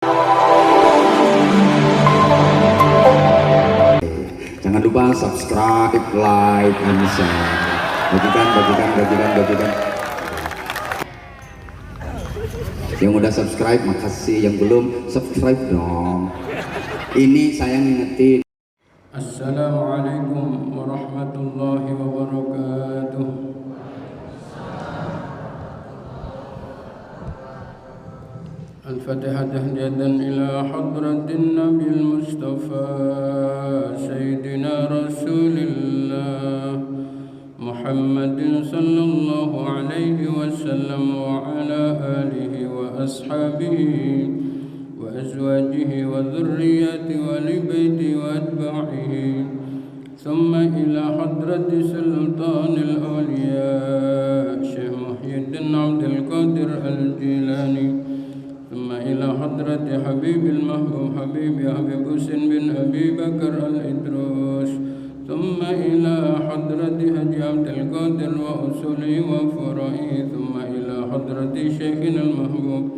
Jangan lupa subscribe, like, and share. Bagikan. Yang udah subscribe makasih, yang belum subscribe dong. Ini saya ngingetin. Assalamualaikum warahmatullahi wabarakatuh. Al-Fatihah tahdiyatan ila hadratin Nabil Mustafa Sayyidina Rasulillah Muhammadin sallallahu alaihi wasallam wa ala alihi wa ashabihi wa azwajihi wa dhurriyyati wa li baiti wa atba'ihi thumma ila hadrati sultanil awliya Syekh Muhyiddin Abdul Qadir Al-Jilani thumma ila hadrati Habibil Mahbub Habib Husain bin Abi Bakar Al-Idrus thumma ila hadrati Haji Abdul Qadir wa usuli wa fura'i thumma ila hadrati Syekhina Al-Mahbub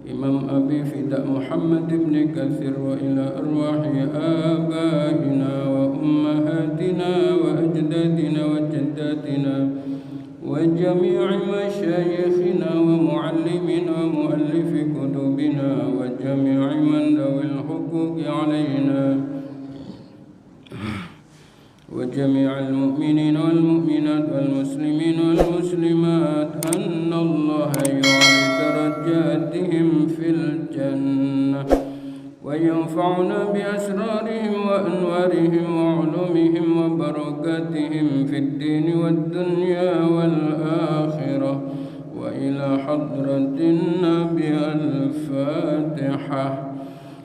Imam Abi Fida Muhammad ibn Kathir wa ila arwahi abaina wa ummahatina wa ajdadina wa jaddatina wa jami'i masyayikhina wa muallimina wa muallifi kutubina wa jami'i man dawil huquqi alayna وجميع المؤمنين والمؤمنات والمسلمين والمسلمات أن الله يعلي درجاتهم في الجنة وينفعنا بأسرارهم وأنوارهم وعلومهم وبركاتهم في الدين والدنيا والآخرة وإلى حضرة النبي الفاتحة.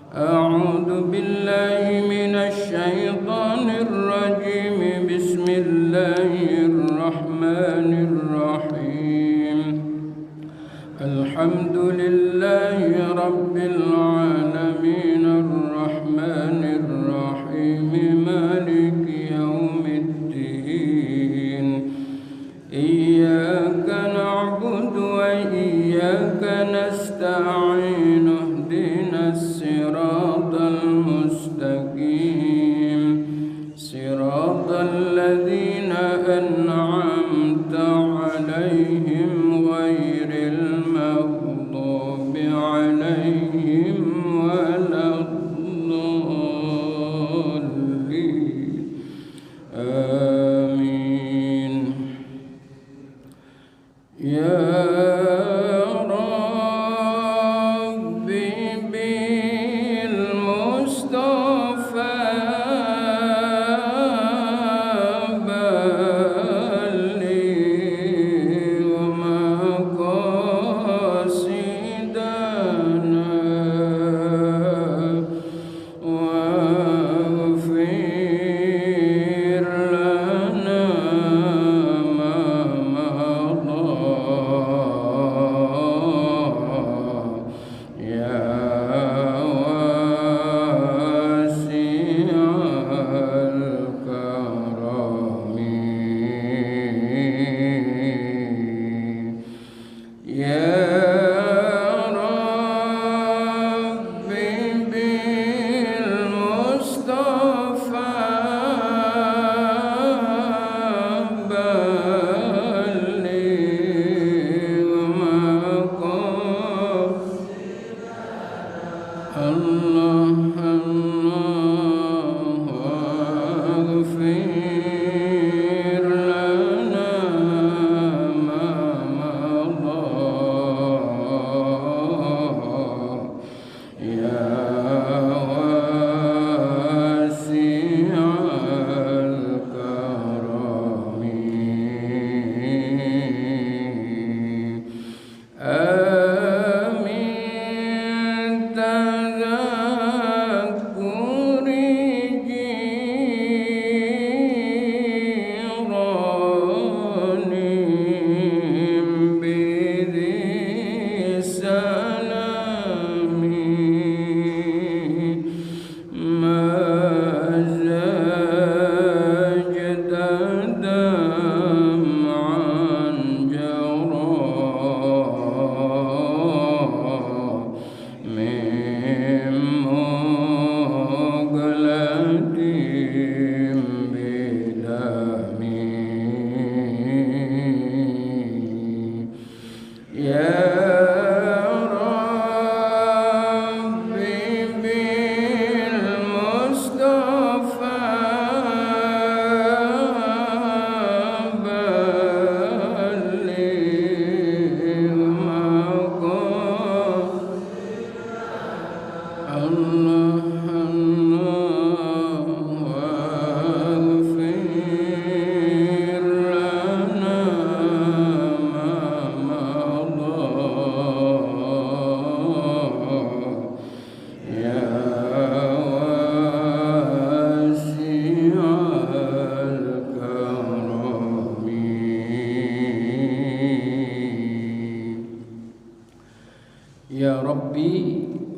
أعوذ بالله من الشيطان الرجيم. بسم الله الرحمن الرحيم. الحمد لله رب العالمين الرحمن الرحيم مالك يوم الدين. إياك نعبد وإياك نستعين. اهدنا الصراط المستقيم صراط الذين أنعمت عليهم غير المغضوب عليهم ولا الضالين. آمين. يا Allah waghfir lana ma madha ya wasi'al karami. Ya Rabbi,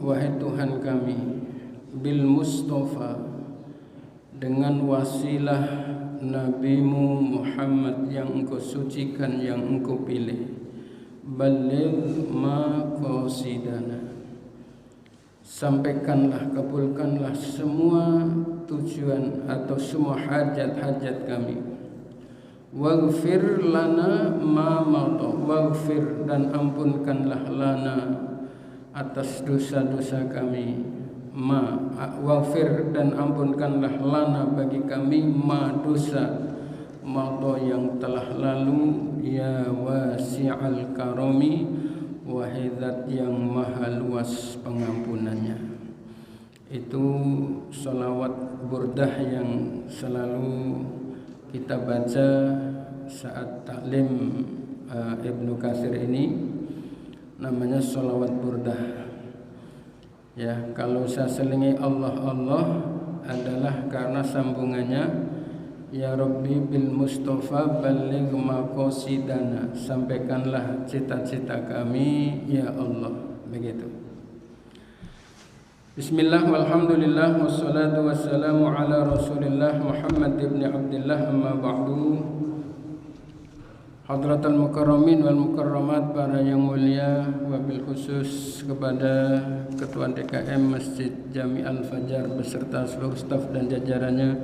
wahai Tuhan kami, bil Mustafa, dengan wasilah Nabimu Muhammad yang engkau sucikan, yang engkau pilih, baligh maqasidana, sampaikanlah, kabulkanlah semua tujuan atau semua hajat-hajat kami. Waghfir lana ma madha, waghfir dan ampunkanlah lana atas dosa-dosa kami, waghfir dan ampunkanlah lana bagi kami ma dosa madha yang telah lalu, ya wasi'al karami, wahai zat yang maha luas pengampunannya. Itu salawat burdah yang selalu kita baca saat taklim Ibnu Katsir ini, namanya salawat burdah. Ya, kalau saya selingi Allah Allah adalah karena sambungannya ya Rabbi bil Mustafa baligh maqasidana, sampaikanlah cita-cita kami ya Allah. Begitu. Bismillah walhamdulillah wassalatu wassalamu ala Rasulillah Muhammad ibn Abdullah, amma ba'du. Hadratul mukarramin wal mukarramat, para yang mulia, wabil khusus kepada Ketua DKM Masjid Jami Al-Fajar beserta seluruh staf dan jajarannya,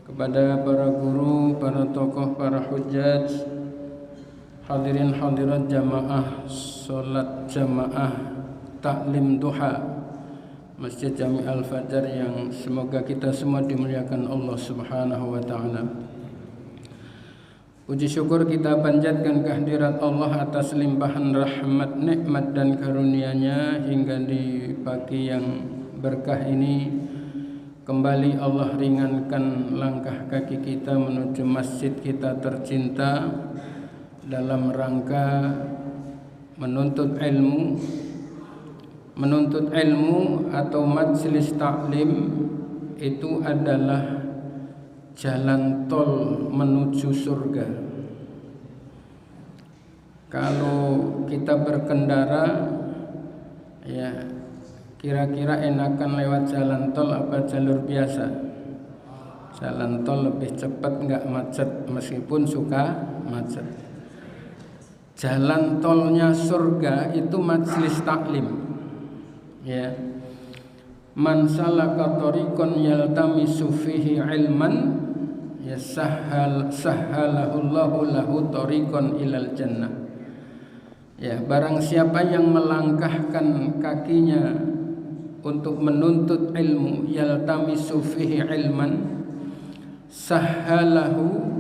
kepada para guru, para tokoh, para hujjaj, hadirin hadirat jamaah salat jamaah taklim duha Masjid Jami Al-Fajar yang semoga kita semua dimuliakan Allah Subhanahu wa taala. Puji syukur kita panjatkan kehadirat Allah atas limpahan rahmat, nikmat dan karunia-Nya hingga di pagi yang berkah ini kembali Allah ringankan langkah kaki kita menuju masjid kita tercinta dalam rangka menuntut ilmu. Menuntut ilmu atau majelis taklim itu adalah jalan tol menuju surga. Kalau kita berkendara, ya kira-kira enakan lewat jalan tol apa jalur biasa? Jalan tol lebih cepat, nggak macet, meskipun suka macet. Jalan tolnya surga itu majelis taklim. Ya, man salaka tariqan yaltamisu fihi ilman ya sahhalahullahu lahu tariqan ilal jannah. Ya, barang siapa yang melangkahkan kakinya untuk menuntut ilmu, yaltamisu fihi ilman sahhalahu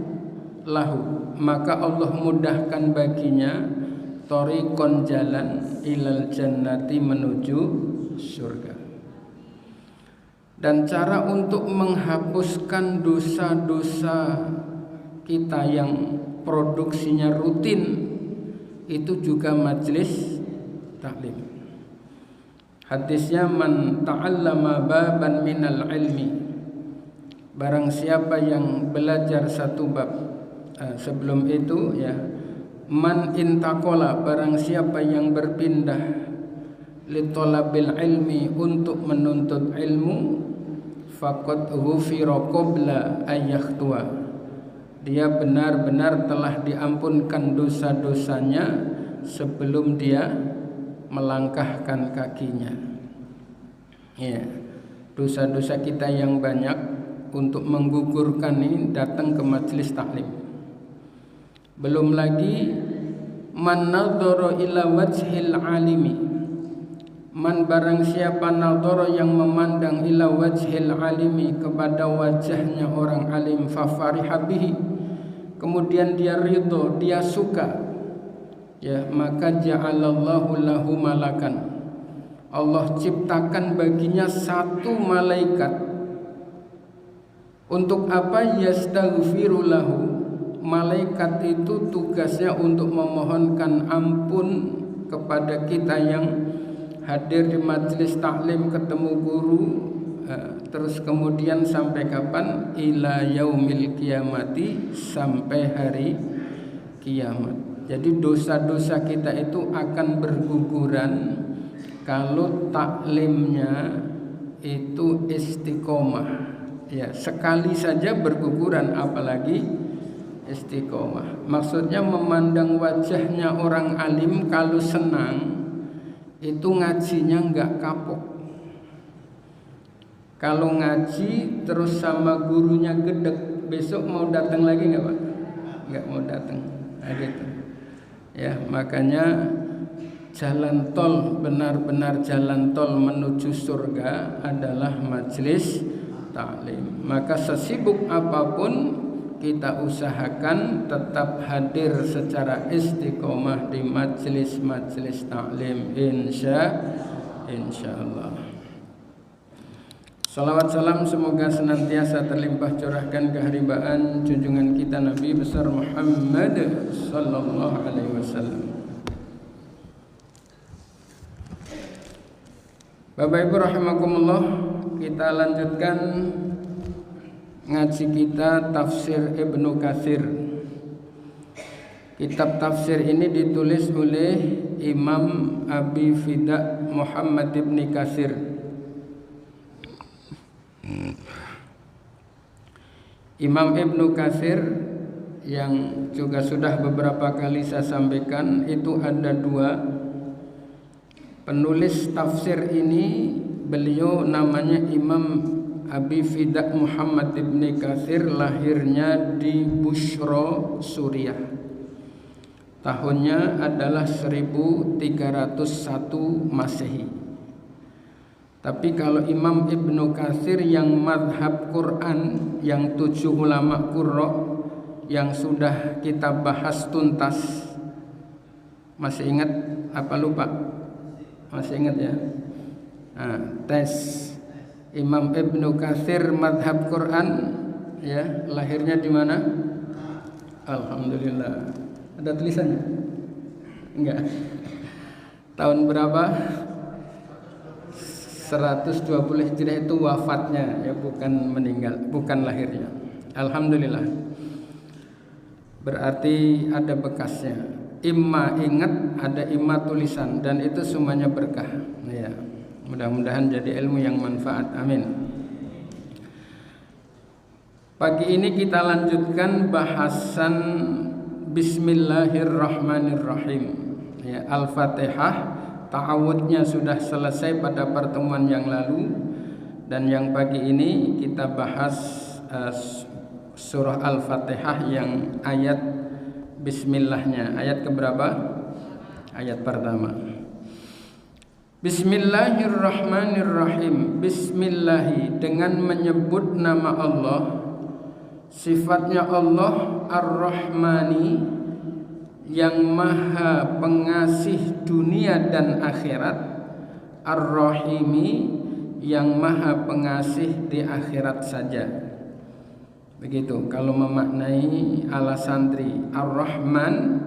lahu, maka Allah mudahkan baginya tariqan, jalan, ilal jannati, menuju surga. Dan cara untuk menghapuskan dosa-dosa kita yang produksinya rutin itu juga majelis taklim. Hadisnya man ta'allama baban minal ilmi, barang siapa yang belajar satu bab, sebelum itu ya, man intaqala, barang siapa yang berpindah li talabil ilmi, untuk menuntut ilmu, faqad ghufira qabla ayyakhtua, dia benar-benar telah diampunkan dosa-dosanya sebelum dia melangkahkan kakinya. Ya, dosa-dosa kita yang banyak untuk menggugurkan ini datang ke majelis taklim. Belum lagi man nadhara ila wajhil alimi, man barang siapa nadhara yang memandang ila wajhil alimi, kepada wajahnya orang alim, fa fariha bihi, kemudian dia ridho, dia suka, ya, maka ja'alallahu lahu malakan, Allah ciptakan baginya satu malaikat. Untuk apa? Yastaghfiru lahu. Malaikat itu tugasnya untuk memohonkan ampun kepada kita yang hadir di majelis taklim, ketemu guru, terus kemudian sampai kapan? Ila yaumil kiamati, sampai hari kiamat. Jadi dosa-dosa kita itu akan berguguran kalau taklimnya itu istiqomah. Ya, sekali saja berguguran, apalagi istiqomah. Maksudnya memandang wajahnya orang alim kalau senang itu ngajinya nggak kapok. Kalau ngaji terus sama gurunya gedek, besok mau datang lagi nggak Pak? Nggak mau datang. Nah, gitu. Ya, makanya jalan tol, benar-benar jalan tol menuju surga adalah majelis taklim. Maka sesibuk apapun kita usahakan tetap hadir secara istiqomah di majelis-majelis taklim, insyaallah. Salawat salam semoga senantiasa terlimpah curahkan keharibaan junjungan kita Nabi besar Muhammad sallallahu alaihi wasallam. Bapak Ibu rahimakumullah, kita lanjutkan ngaji kita tafsir Ibnu Katsir. Kitab tafsir ini ditulis oleh Imam Abi Fida Muhammad ibn Katsir. Imam Ibnu Katsir yang juga sudah beberapa kali saya sampaikan, itu ada dua penulis tafsir ini. Beliau namanya Imam Abi Fida Muhammad ibn Katsir, lahirnya di Bushra, Suriah. Tahunnya adalah 1301 Masehi. Tapi kalau Imam Ibnu Katsir yang madhab Quran, yang 7 ulama qurra yang sudah kita bahas tuntas, masih ingat apa lupa? Masih ingat ya? Nah, tes Imam Ibnu Katsir madhab Quran, ya, lahirnya di mana? Alhamdulillah. Ada tulisannya? Enggak. Tahun berapa? 120 Hijriah itu wafatnya, ya, bukan meninggal, bukan lahirnya. Alhamdulillah. Berarti ada bekasnya. Imma ingat, ada imma tulisan, dan itu semuanya berkah. Ya, mudah-mudahan jadi ilmu yang manfaat. Amin. Pagi ini kita lanjutkan bahasan Bismillahirrahmanirrahim. Ya, Al-Fatihah. Ta'awudnya sudah selesai pada pertemuan yang lalu, dan yang pagi ini kita bahas surah Al-Fatihah yang ayat Bismillahnya. Ayat keberapa? Ayat pertama. Bismillahirrahmanirrahim. Bismillahi, dengan menyebut nama Allah. Sifatnya Allah Ar-Rahmani, yang maha pengasih dunia dan akhirat. Ar-Rahimi, yang maha pengasih di akhirat saja. Begitu kalau memaknai ala santri. Ar-Rahman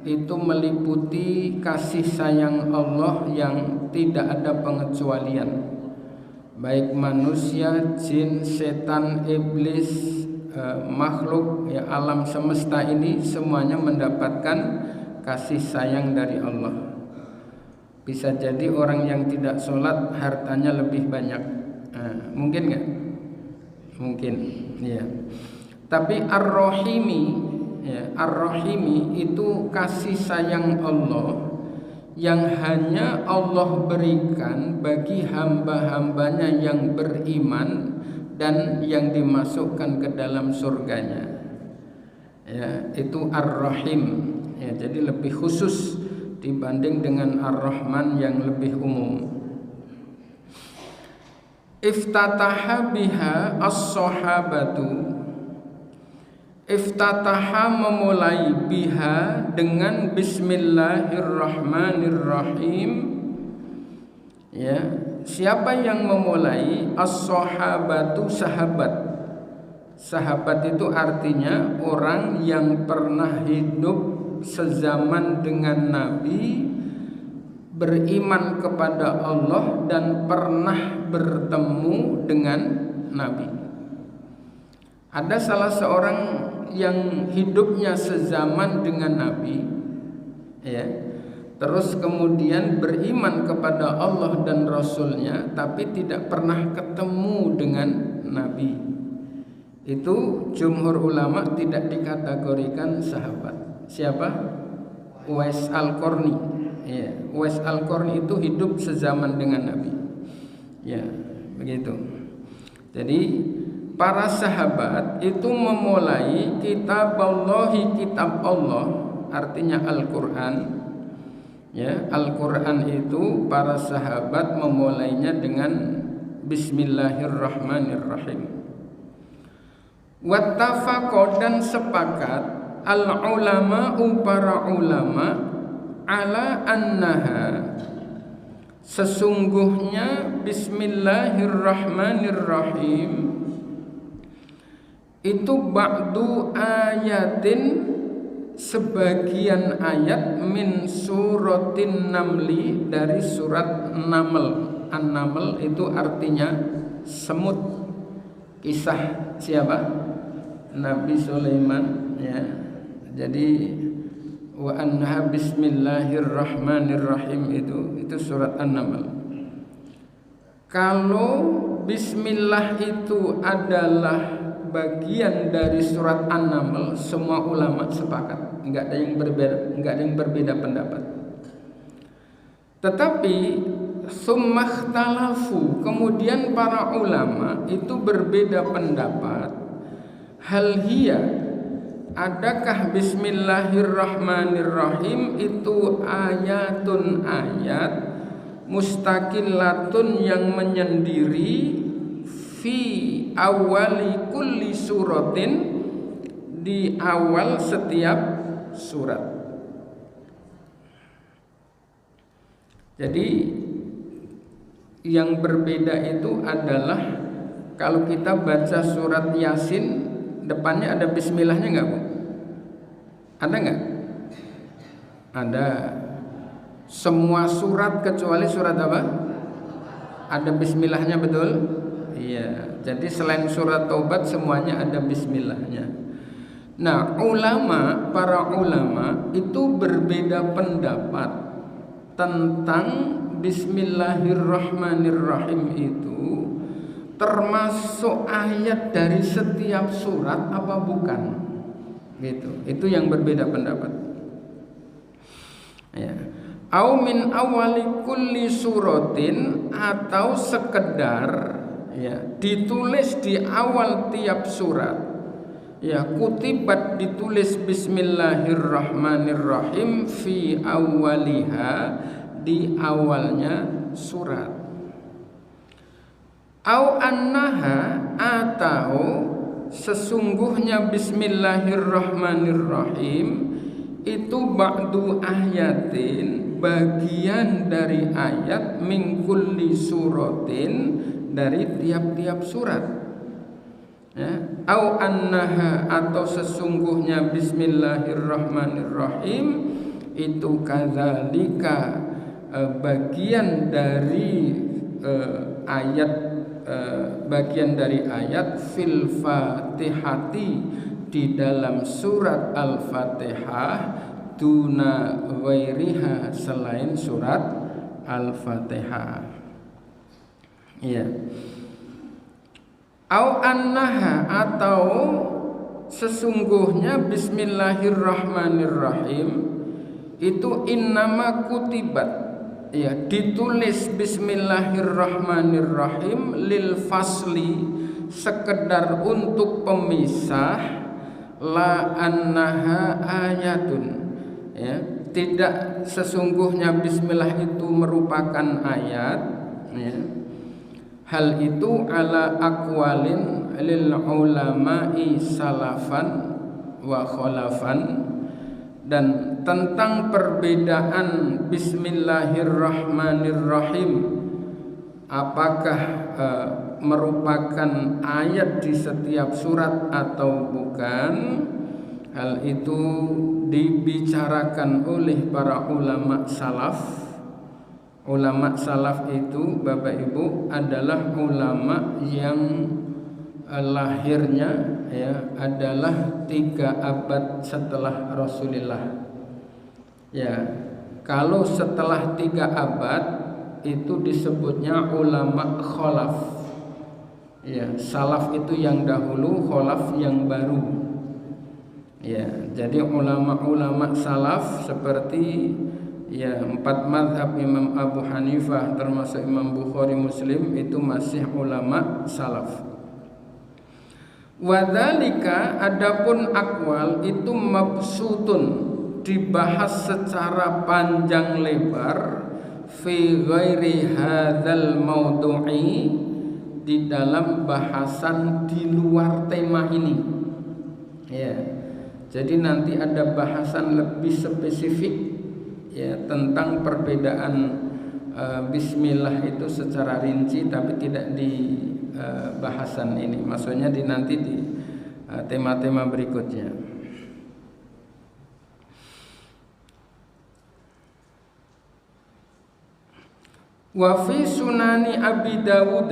itu meliputi kasih sayang Allah yang tidak ada pengecualian. Baik manusia, jin, setan, iblis, makhluk, ya, alam semesta ini semuanya mendapatkan kasih sayang dari Allah. Bisa jadi orang yang tidak sholat hartanya lebih banyak, mungkin nggak? Mungkin, ya. Tapi Ar-Rahimi, ya, Ar-Rahimi itu kasih sayang Allah yang hanya Allah berikan bagi hamba-hambanya yang beriman dan yang dimasukkan ke dalam surganya. Ya, itu Ar-Rahim. Ya, jadi lebih khusus dibanding dengan Ar-Rahman yang lebih umum. Iftataha biha as-sahabatu. Iftataha memulai biha dengan Bismillahirrahmanirrahim. Ya, siapa yang memulai? As-sahabatu, sahabat. Sahabat itu artinya orang yang pernah hidup sezaman dengan Nabi, beriman kepada Allah dan pernah bertemu dengan Nabi. Ada salah seorang yang hidupnya sezaman dengan Nabi, ya, terus kemudian beriman kepada Allah dan Rasulnya, tapi tidak pernah ketemu dengan Nabi. Itu jumhur ulama tidak dikategorikan sahabat. Siapa? Uwais Al-Qarni. Ya, Uwais Al-Qarni itu hidup sezaman dengan Nabi. Ya, begitu. Jadi para sahabat itu memulai kitab Allah, artinya Al-Quran. Ya, Al-Quran itu para sahabat memulainya dengan Bismillahirrahmanirrahim. Wattafaqo, dan sepakat al-ulama'u, para ulama, ala annaha, sesungguhnya Bismillahirrahmanirrahim itu ba'du ayatin, sebagian ayat, min suratin namli, dari surat Naml. An-Naml itu artinya semut. Kisah siapa? Nabi Sulaiman, ya. Jadi wa anha bismillahirrahmanirrahim itu surat An-Naml. Kalau bismillah itu adalah bagian dari surat An-Naml, semua ulama sepakat, enggak ada yang berbeda pendapat. Tetapi summakhtalafu, kemudian para ulama itu berbeda pendapat. Hal hiya, adakah bismillahirrahmanirrahim itu ayatun, ayat, mustaqillatun, yang menyendiri, fi awali kulli suratin, di awal setiap surat. Jadi yang berbeda itu adalah kalau kita baca surat Yasin, depannya ada bismillahnya enggak, Bu? Ada enggak? Ada. Semua surat kecuali surat apa? Ada bismillahnya, betul? Iya. Jadi selain surat Taubat semuanya ada bismillahnya. Nah, para ulama itu berbeda pendapat tentang Bismillahirrahmanirrahim itu termasuk ayat dari setiap surat apa bukan, gitu. Itu yang berbeda pendapat, ya. Au min awali kulli suratin, atau sekedar, ya, ditulis di awal tiap surat, ya, kutibat, ditulis Bismillahirrahmanirrahim fi awwaliha, di awalnya surat. Au annaha, atau sesungguhnya Bismillahirrahmanirrahim itu ba'du ayatin, bagian dari ayat, min kulli suratin, dari tiap-tiap surat, ya. Au annaha, atau sesungguhnya Bismillahirrahmanirrahim itu kadzalika, bagian dari ayat, bagian dari ayat, fil Fatihati, di dalam surat Al-Fatihah, duna ghairiha, selain surat Al-Fatihah, ya. Au annaha, atau sesungguhnya Bismillahirrahmanirrahim itu innama kutibat, ya, ditulis Bismillahirrahmanirrahim lil fasli, sekedar untuk pemisah, la annaha ayatun, ya, tidak sesungguhnya bismillah itu merupakan ayat, ya. Hal itu ala aqwalin lil ulama'i salafan wa khalafan, dan tentang perbedaan Bismillahirrahmanirrahim apakah merupakan ayat di setiap surat atau bukan, hal itu dibicarakan oleh para ulama salaf. Ulama salaf itu Bapak Ibu adalah ulama yang lahirnya ya adalah 3 abad setelah Rasulullah. Ya, kalau setelah 3 abad itu disebutnya ulama khalaf. Ya, salaf itu yang dahulu, khalaf yang baru. Ya, jadi ulama-ulama salaf seperti ya 4 mazhab Imam Abu Hanifah termasuk Imam Bukhari, Muslim itu masih ulama salaf. Wadzalika, adapun aqwal itu mabsutun, dibahas secara panjang lebar fi ghairi hadzal maudu'i, di dalam bahasan di luar tema ini. Ya. Jadi nanti ada bahasan lebih spesifik ya tentang perbedaan bismillah itu secara rinci, tapi tidak di bahasan ini. Maksudnya nanti di tema-tema berikutnya. Wa fi sunani Abi Dawud,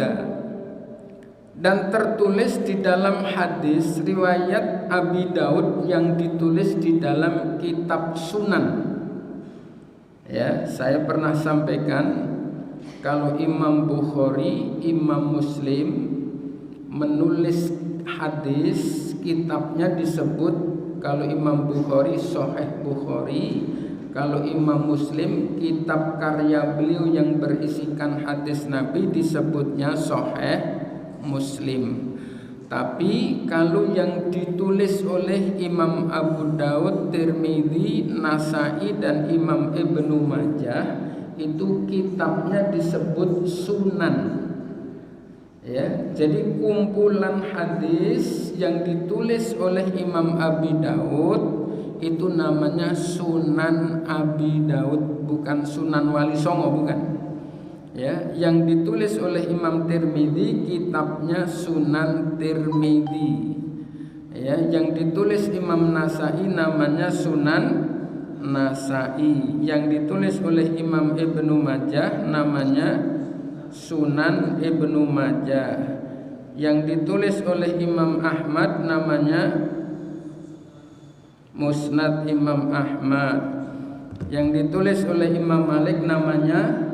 dan tertulis di dalam hadis riwayat Abi Daud yang ditulis di dalam kitab Sunan. Ya, saya pernah sampaikan kalau Imam Bukhari, Imam Muslim menulis hadis, kitabnya disebut, kalau Imam Bukhari Sahih Bukhari, kalau Imam Muslim kitab karya beliau yang berisikan hadis Nabi disebutnya Sahih Muslim. Tapi kalau yang ditulis oleh Imam Abu Daud, Tirmidzi, Nasai dan Imam Ibnu Majah itu kitabnya disebut Sunan. Ya, jadi kumpulan hadis yang ditulis oleh Imam Abi Daud itu namanya Sunan Abi Daud, bukan Sunan Wali Songo, bukan. Ya, yang ditulis oleh Imam Tirmidzi kitabnya Sunan Tirmidzi. Ya, yang ditulis Imam Nasai namanya Sunan Nasai. Yang ditulis oleh Imam Ibnu Majah namanya Sunan Ibnu Majah. Yang ditulis oleh Imam Ahmad namanya Musnad Imam Ahmad. Yang ditulis oleh Imam Malik namanya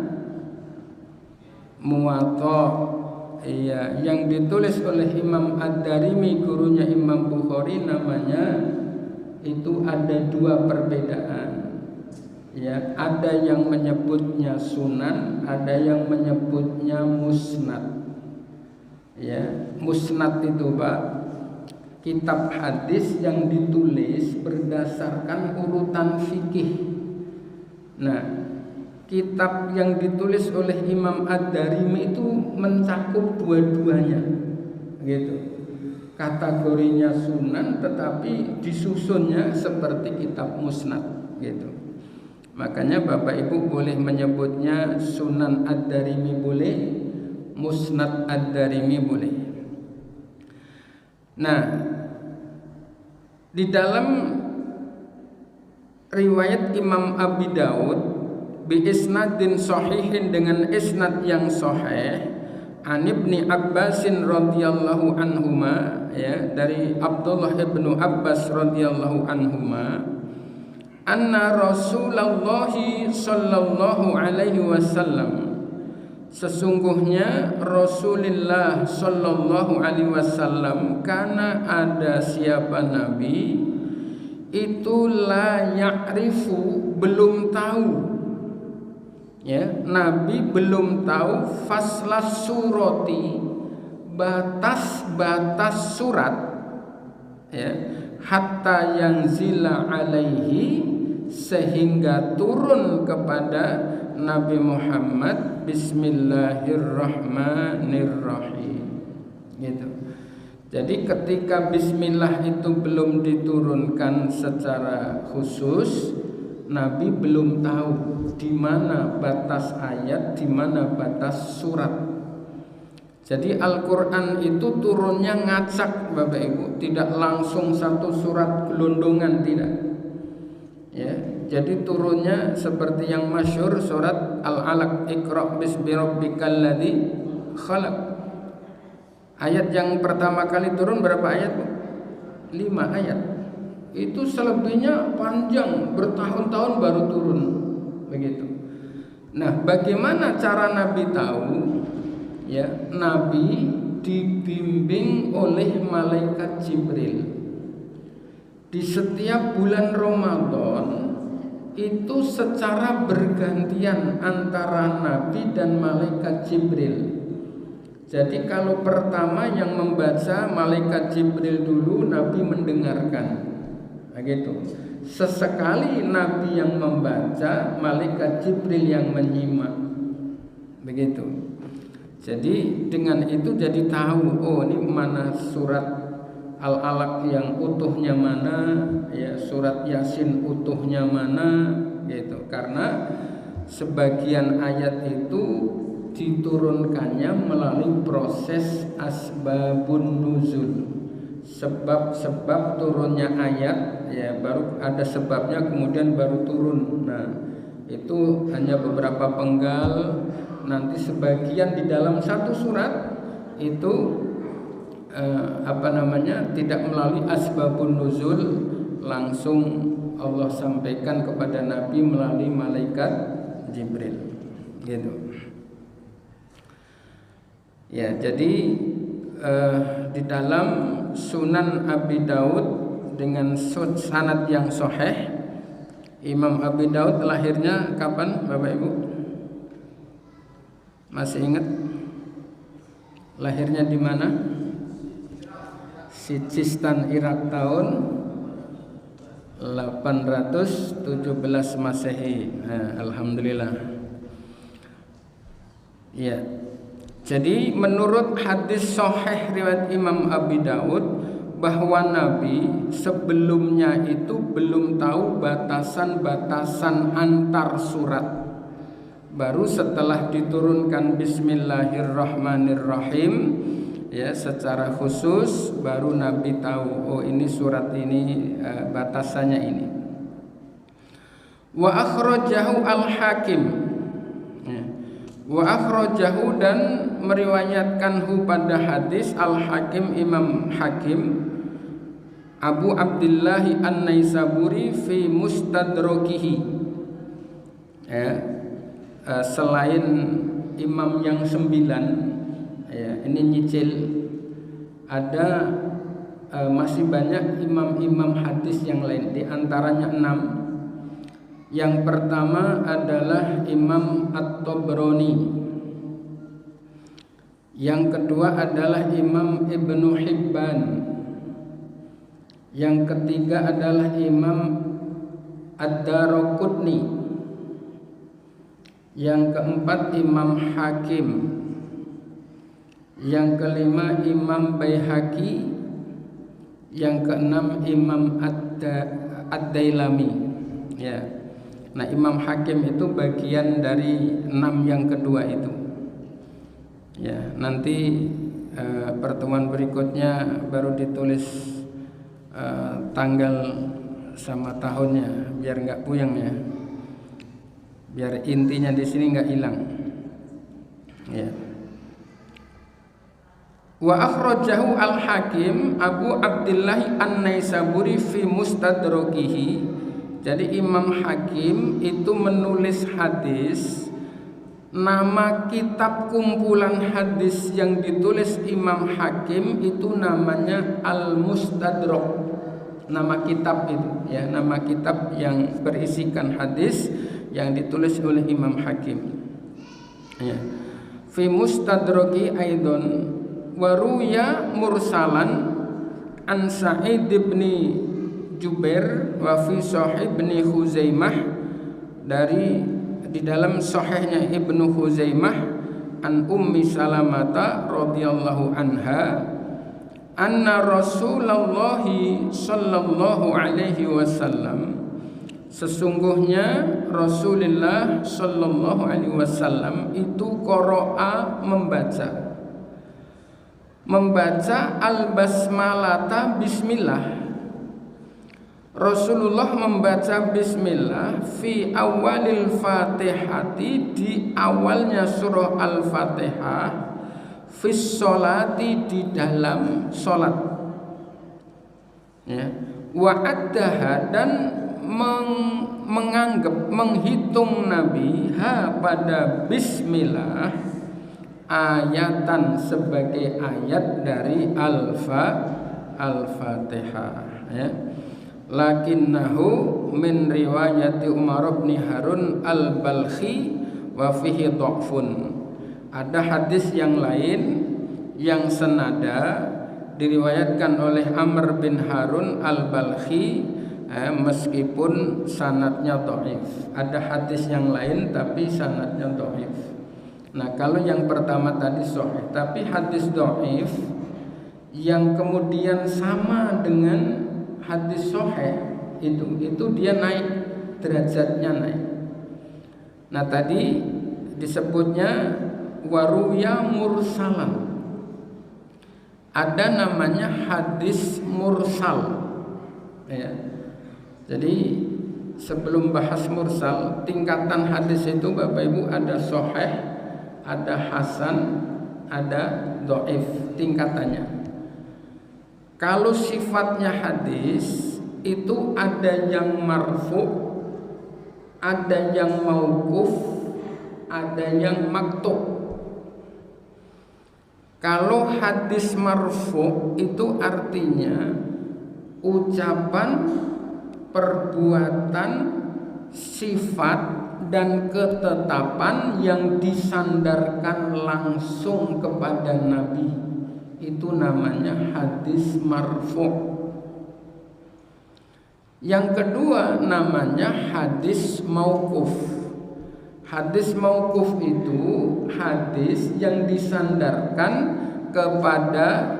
Muwatta. Iya, yang ditulis oleh Imam Ad-Darimi gurunya Imam Bukhari namanya, itu ada 2 perbedaan. Ya, ada yang menyebutnya Sunan, ada yang menyebutnya Musnad. Ya, Musnad itu Pak, kitab hadis yang ditulis berdasarkan urutan fikih. Nah, kitab yang ditulis oleh Imam Ad-Darimi itu mencakup dua-duanya, gitu. Kategorinya Sunan, tetapi disusunnya seperti kitab Musnad, gitu. Makanya Bapak Ibu boleh menyebutnya Sunan Ad-Darimi boleh, Musnad Ad-Darimi boleh. Nah, di dalam riwayat Imam Abi Daud bi isnadin sahihin, dengan isnad yang sahih, an Ibni Abbasin radhiyallahu anhuma, ya, dari Abdullah ibnu Abbas radhiyallahu anhuma, anna Rasulullah sallallahu alaihi wasallam, sesungguhnya Rasulullah sallallahu alaihi wasallam, karena ada siapa Nabi itu la ya'rifu, belum tahu. Ya, Nabi belum tahu faslas surati, batas-batas surat, ya, hatta yang zila alaihi, sehingga turun kepada Nabi Muhammad Bismillahirrahmanirrahim, gitu. Jadi ketika Bismillah itu belum diturunkan secara khusus, Nabi belum tahu di mana batas ayat, di mana batas surat, Jadi Al-Quran itu turunnya ngacak Bapak Ibu, tidak langsung satu surat gelondongan, tidak. Ya, jadi turunnya seperti yang masyhur surat Al-Alaq, Iqra bismi rabbikal ladzi khalaq. Ayat yang pertama kali turun berapa ayat, Bu? 5 ayat. Itu selebihnya panjang, bertahun-tahun baru turun. Begitu. Nah, bagaimana cara Nabi tahu? Ya, Nabi dibimbing oleh malaikat Jibril. Di setiap bulan Ramadan itu secara bergantian antara Nabi dan malaikat Jibril. Jadi kalau pertama yang membaca malaikat Jibril dulu, Nabi mendengarkan. Begitu. Sesekali Nabi yang membaca, malaikat Jibril yang menyimak. Begitu. Jadi dengan itu jadi tahu, oh ini mana surat Al-Alaq yang utuhnya mana, ya surat Yasin utuhnya mana, gitu. Karena sebagian ayat itu diturunkannya melalui proses asbabun nuzul. Sebab-sebab turunnya ayat, ya baru ada sebabnya kemudian baru turun. Nah, itu hanya beberapa penggal. Nanti sebagian di dalam satu surat itu tidak melalui asbabun nuzul, langsung Allah sampaikan kepada Nabi melalui malaikat Jibril, gitu. Ya, jadi di dalam Sunan Abi Daud dengan sanad yang sahih, Imam Abi Daud lahirnya kapan, Bapak Ibu? Masih ingat? Lahirnya di mana? Sijistan, Irak tahun 817 Masehi. Nah, alhamdulillah. Ya. Jadi menurut hadis sahih riwayat Imam Abi Daud bahwa Nabi sebelumnya itu belum tahu batasan-batasan antar surat. Baru setelah diturunkan Bismillahirrahmanirrahim, ya secara khusus baru Nabi tahu, oh ini surat ini batasannya ini. Wa akhrajahu al-Hakim, ya. Wa akhrajahu dan meriwayatkanhu pada hadis al-Hakim, Imam Hakim Abu Abdullah An-Naisaburi fi Mustadrakihi, ya. Selain imam yang 9, ya, ini nyicil, ada masih banyak imam-imam hadis yang lain, di antaranya 6. Yang pertama adalah Imam At-Tabrani, yang kedua adalah Imam Ibnu Hibban, yang ketiga adalah Imam Ad-Daraqutni, yang keempat Imam Hakim, yang kelima Imam Baihaqi, yang keenam Imam Ad-Dailami, ya. Nah, Imam Hakim itu bagian dari 6 yang kedua itu. Ya, nanti pertemuan berikutnya baru ditulis tanggal sama tahunnya biar nggak puyeng, ya. Biar intinya di sini nggak hilang. Ya. Wa akhrajahu al-Hakim Abu Abdullah An-Naisaburi fi Mustadrakihi. Jadi Imam Hakim itu menulis hadis, nama kitab kumpulan hadis yang ditulis Imam Hakim itu namanya Al-Mustadrak. Nama kitab itu, ya, nama kitab yang berisikan hadis yang ditulis oleh Imam Hakim, ya. Fi Mustadraki aidon waruya mursalan an Sa'id bin Jubair wa fi Sahih bin Khuzaimah, dari di dalam sahihnya Ibnu Khuzaimah an Ummi Salamata radhiyallahu anha anna Rasulullah sallallahu alaihi wasallam, sesungguhnya Rasulullah sallallahu alaihi wasallam itu qara'a membaca membaca al-basmalata bismillah. Rasulullah membaca bismillah fi awalil fatihati, di awalnya surah al-fatihah, fis sholati, di dalam sholat, ya. Wa addaha, dan menganggap, menghitung Nabi pada bismillah ayatan, sebagai ayat dari al-fatihah, ya. Lakinnahu min riwayati Umar bin Harun al-Balkhi wa fihi dha'fun. Ada hadis yang lain yang senada diriwayatkan oleh Amr bin Harun al-Balkhi, meskipun sanadnya dhaif. Ada hadis yang lain tapi sanadnya dhaif. Nah, kalau yang pertama tadi sahih, tapi hadis dhaif yang kemudian sama dengan hadis sahih itu dia naik, derajatnya naik. Nah, tadi disebutnya waruya mursalan. Ada namanya hadis mursal, ya. Jadi sebelum bahas mursal, tingkatan hadis itu Bapak Ibu ada sahih, ada hasan, ada dhaif, tingkatannya. Kalau sifatnya hadis itu ada yang marfu, ada yang mauquf, ada yang maktub. Kalau hadis marfu itu artinya ucapan, perbuatan, sifat, dan ketetapan yang disandarkan langsung kepada Nabi. Itu namanya hadis marfu. Yang kedua namanya hadis mauquf. Hadis mauquf itu hadis yang disandarkan kepada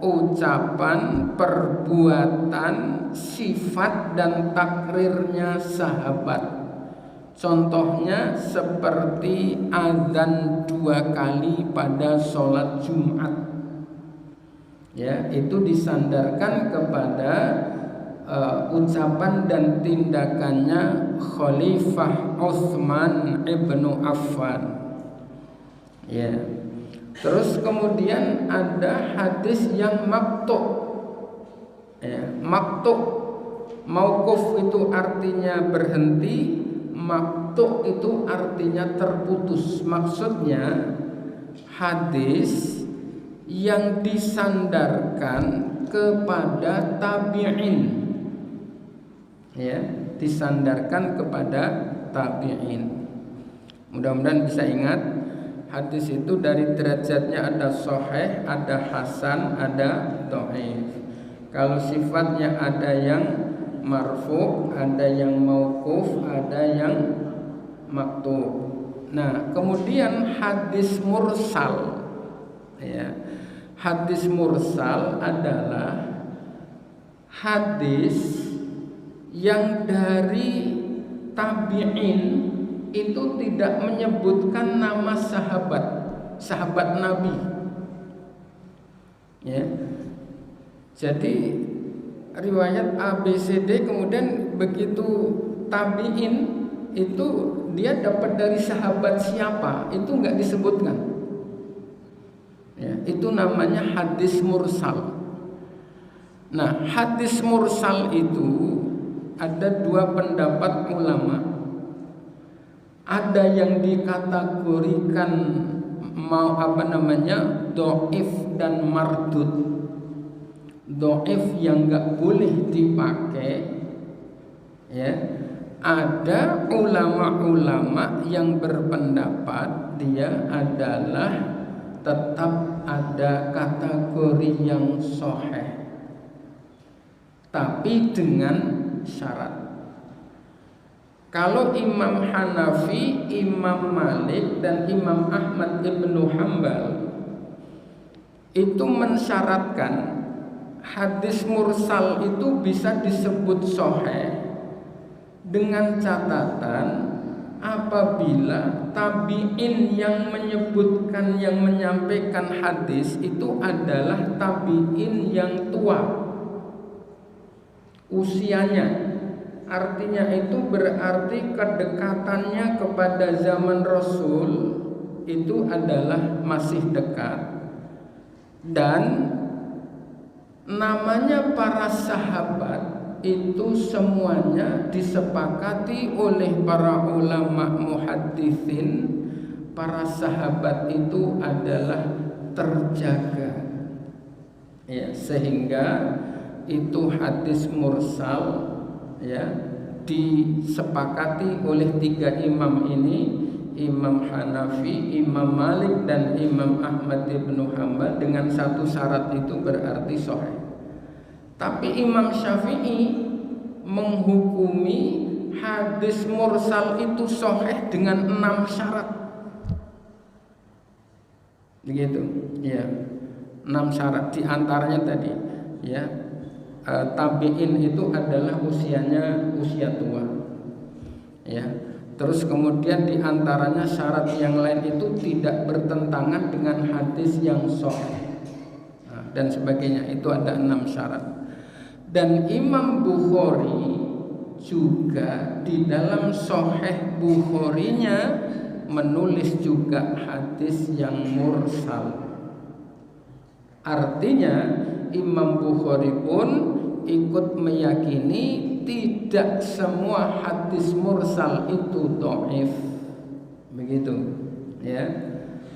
ucapan, perbuatan, sifat, dan takrirnya sahabat. Contohnya seperti azan 2 kali pada sholat Jumat, ya, itu disandarkan kepada ucapan dan tindakannya Khalifah Utsman ibnu Affan, ya. Terus kemudian ada hadis yang maktub, ya. Maktub, mauquf itu artinya berhenti, maktub itu artinya terputus. Maksudnya hadis yang disandarkan kepada tabi'in, ya, disandarkan kepada tabi'in. Mudah-mudahan bisa ingat, hadis itu dari derajatnya ada sahih, ada hasan, ada dhaif. Kalau sifatnya ada yang marfu, ada yang mauquf, ada yang maktub. Nah, kemudian hadis mursal, ya. Hadis mursal adalah hadis yang dari tabi'in itu tidak menyebutkan nama sahabat Nabi, ya. Jadi riwayat ABCD, kemudian begitu tabi'in itu dia dapat dari sahabat siapa itu nggak disebutkan, ya. Itu namanya hadis mursal. Nah, hadis mursal itu ada dua pendapat ulama. Ada yang dikategorikan dhaif dan mardud. Dhaif yang nggak boleh dipakai, ya. Ada ulama-ulama yang berpendapat dia adalah tetap ada kategori yang sahih, tapi dengan syarat. Kalau Imam Hanafi, Imam Malik, dan Imam Ahmad ibnu Hambal itu mensyaratkan hadis mursal itu bisa disebut sahih dengan catatan apabila tabi'in yang menyebutkan, yang menyampaikan hadis itu adalah tabi'in yang tua usianya. Artinya itu berarti kedekatannya kepada zaman Rasul itu adalah masih dekat, dan namanya para sahabat itu semuanya disepakati oleh para ulama muhadditsin, para sahabat itu adalah terjaga, ya, sehingga itu hadis mursal, ya, disepakati oleh tiga imam ini, Imam Hanafi, Imam Malik, dan Imam Ahmad ibnu Hanbal, dengan satu syarat itu berarti sahih. Tapi Imam Syafi'i menghukumi hadis mursal itu sahih dengan 6 syarat. Begitu, ya. 6 syarat, di antaranya tadi, ya, tabi'in itu adalah usianya usia tua. Ya. Terus kemudian di antaranya syarat yang lain itu tidak bertentangan dengan hadis yang sahih. Nah, dan sebagainya, itu ada 6 syarat. Dan Imam Bukhari juga di dalam Sahih Bukharinya menulis juga hadis yang mursal. Artinya Imam Bukhari pun ikut meyakini tidak semua hadis mursal itu dhaif. Begitu, ya.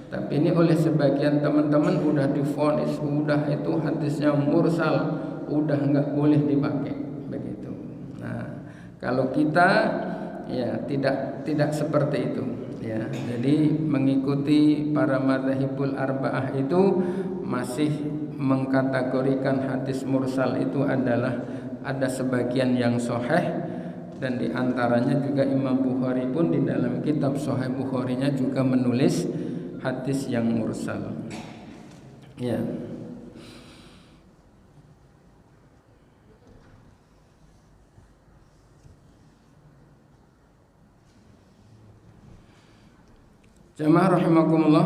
Tapi ini oleh sebagian teman-teman udah divonis, udah itu hadisnya mursal, udah nggak boleh dipakai, begitu. Nah, kalau kita, ya, tidak seperti itu, ya. Jadi mengikuti para madzhabul arba'ah itu masih mengkategorikan hadis mursal itu adalah ada sebagian yang sahih, dan diantaranya juga Imam Bukhari pun di dalam kitab Sahih Bukharinya juga menulis hadis yang mursal, ya. Jamaah rahimakumullah,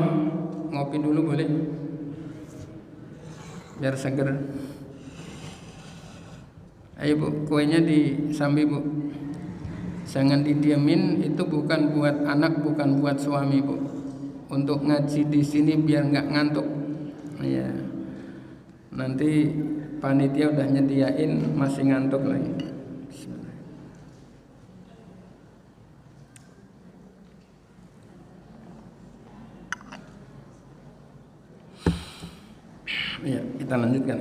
ngopi dulu boleh? Biar seger. Ayo Bu, kuenya disambi Bu. Jangan didiamin, itu bukan buat anak, bukan buat suami Bu. Untuk ngaji di sini biar nggak ngantuk. Ya. Nanti panitia udah nyediain masih ngantuk lagi. Ya, kita lanjutkan.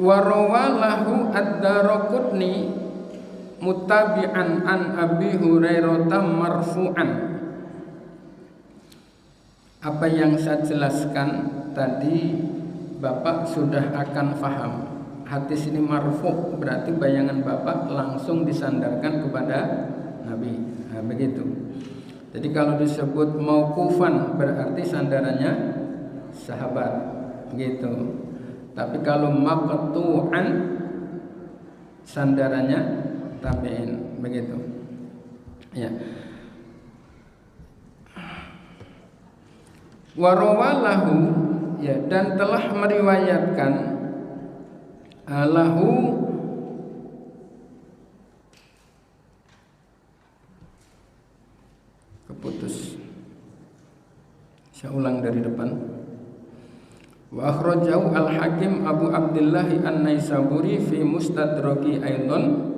Warawalahu ad-Daraqutni muttabi'an an Abi Hurairah marfu'an. Apa yang saya jelaskan tadi Bapak sudah akan paham. Hadis ini marfu', berarti bayangan Bapak langsung disandarkan kepada Nabi. Nah, begitu. Jadi kalau disebut mauqufan berarti sandarannya sahabat, gitu. Tapi kalau maqtu'an sandarannya tabi'in, begitu. Ya. Warawalahu, ya, dan telah meriwayatkan lahu keputus. Saya ulang dari depan. Wa akhrajahu al-Hakim Abu Abdullah an-Naisaburi fi Mustadraki aidan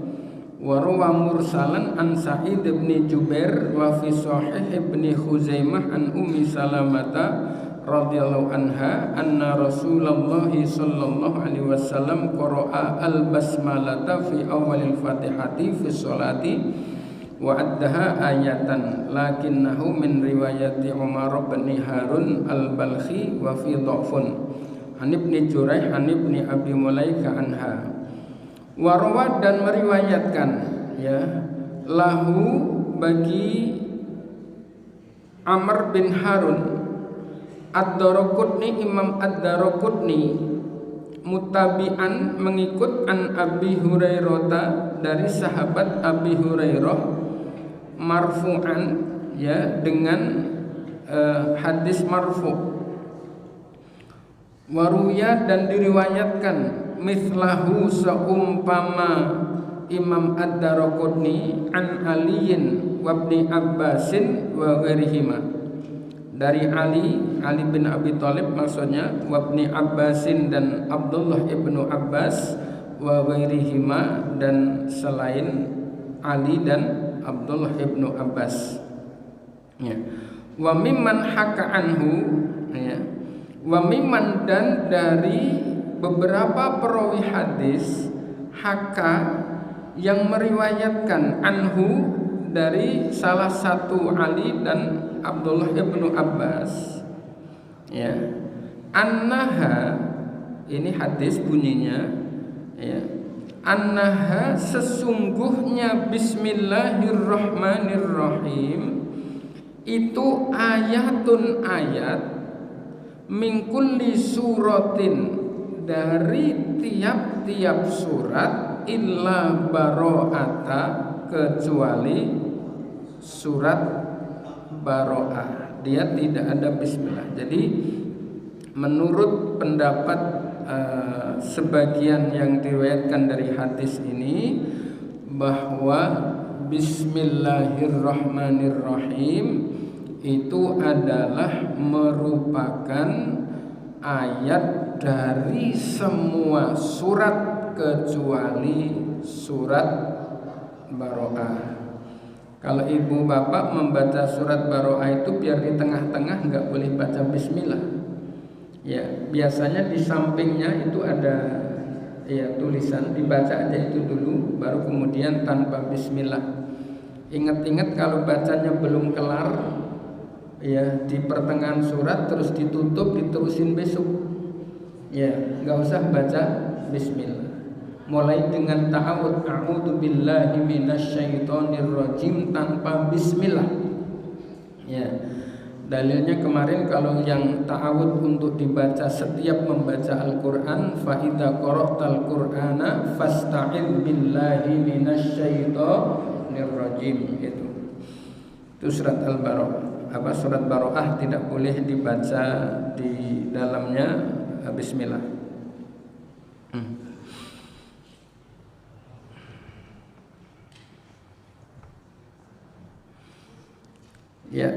wa rawa mursalan an Sa'id bin Jubair wa fi Sahih ibn Khuzaimah an Ummi Salamata radhiyallahu anha anna Rasulullah sallallahu alaihi wasallam qara'a al-basmalata fi awalil Fatihati fi sholati wa addaha ayatan lakinnahu min riwayati Umar bin Harun al-Balkhi wa fi dhafun An Ibni Juraih an Ibni Abi Mulaika anha. Warwad dan meriwayatkan ya lahu bagi Amr bin Harun Ad-Daraqutni, Imam Ad-Daraqutni mutabi'an mengikut an Abi Hurairah dari sahabat Abi Hurairah marfu'an ya dengan hadis marfu'. Waruya dan diriwayatkan mithlahu seumpama Imam Ad-Daraqutni an Aliyin wa Ibni Abbasin wa ghairihima, dari Ali bin Abi Thalib maksudnya, wa Ibni Abbasin dan Abdullah ibnu Abbas, wa ghairihima dan selain Ali dan Abdullah ibnu Abbas ya. Wa mimman haka anhu ya. Wa mimman dan dari beberapa perawi hadis haka yang meriwayatkan anhu dari salah satu Ali dan Abdullah ibnu Abbas ya, annaha, ini hadis bunyinya ya, annaha sesungguhnya bismillahirrahmanirrahim itu ayatun ayat min kulli suratin dari tiap-tiap surat illa baro'ata kecuali surat Baro'ah, dia tidak ada bismillah. Jadi menurut pendapat sebagian yang diriwayatkan dari hadis ini bahwa bismillahirrahmanirrahim itu adalah merupakan ayat dari semua surat kecuali surat Baro'ah. Kalau ibu bapak membaca surat Baro'ah itu biar di tengah-tengah nggak boleh baca bismillah. Ya, biasanya di sampingnya itu ada ya tulisan, dibaca aja itu dulu baru kemudian tanpa bismillah. Ingat-ingat kalau bacanya belum kelar ya di pertengahan surat terus ditutup diterusin besok. Ya, nggak usah baca bismillah. Mulai dengan ta'awud, a'udzu billahi minasyaitonir rajim tanpa bismillah. Ya. Dalilnya kemarin kalau yang ta'awud untuk dibaca setiap membaca Al-Qur'an, fa idza qara'tal Qur'ana fasta'id billahi minasyaitonir rajim itu. Itu surat Al-Baro'ah. Surat Baro'ah tidak boleh dibaca di dalamnya bismillah. Ya.